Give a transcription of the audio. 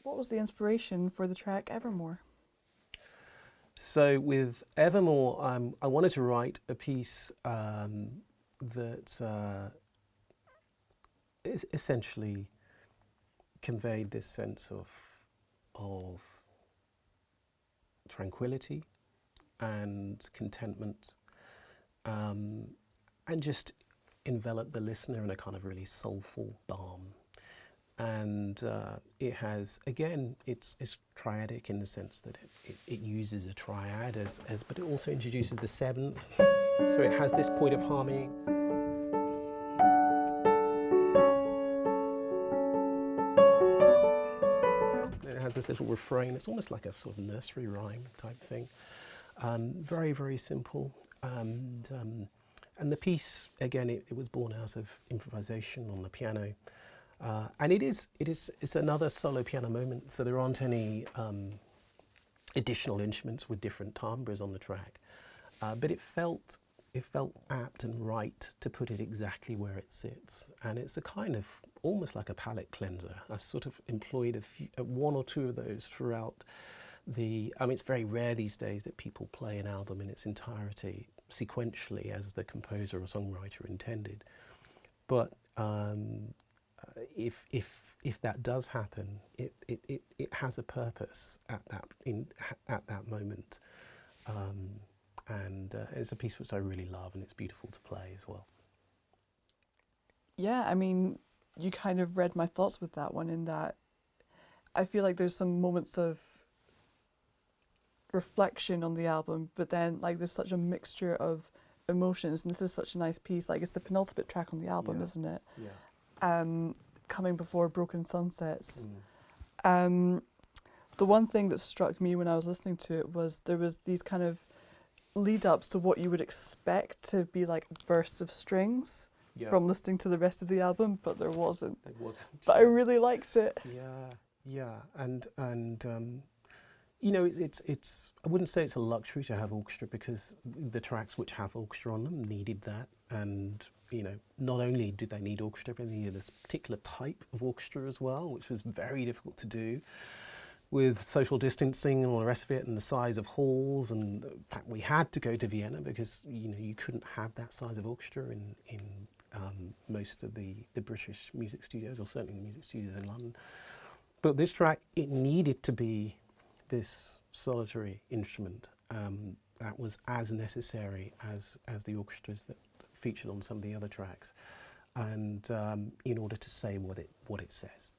What was the inspiration for the track Evermore? So with Evermore, I wanted to write a piece that essentially conveyed this sense of tranquility and contentment, and just envelop the listener in a kind of really soulful balm. And it has, again, it's triadic in the sense that it uses a triad but it also introduces the seventh. So it has this point of harmony. It has this little refrain. It's almost like a sort of nursery rhyme type thing. Very, very simple. And the piece, again, it was born out of improvisation on the piano. And it's another solo piano moment, so there aren't any additional instruments with different timbres on the track. But it felt apt and right to put it exactly where it sits. And it's a kind of, almost like a palate cleanser. I've sort of employed one or two of those throughout it's very rare these days that people play an album in its entirety sequentially as the composer or songwriter intended. But if that does happen, it has a purpose at that moment, and it's a piece which I really love, and it's beautiful to play as well. Yeah, I mean, you kind of read my thoughts with that one in that I feel like there's some moments of reflection on the album, but then like there's such a mixture of emotions, and this is such a nice piece. Like it's the penultimate track on the album, isn't it? Yeah. Coming before Broken Sunsets. The one thing that struck me when I was listening to it was there was these kind of lead ups to what you would expect to be like bursts of strings from listening to the rest of the album, but there wasn't. It wasn't. But I really liked it. Yeah, and you know, it's I wouldn't say it's a luxury to have orchestra, because the tracks which have orchestra on them needed that. And you know, not only did they need orchestra, but they needed this particular type of orchestra as well, which was very difficult to do with social distancing and all the rest of it, and the size of halls. And in fact, we had to go to Vienna because you know you couldn't have that size of orchestra in most of the British music studios, or certainly the music studios in London. But this track, it needed to be this solitary instrument that was as necessary as the orchestras that featured on some of the other tracks, and in order to say what it says.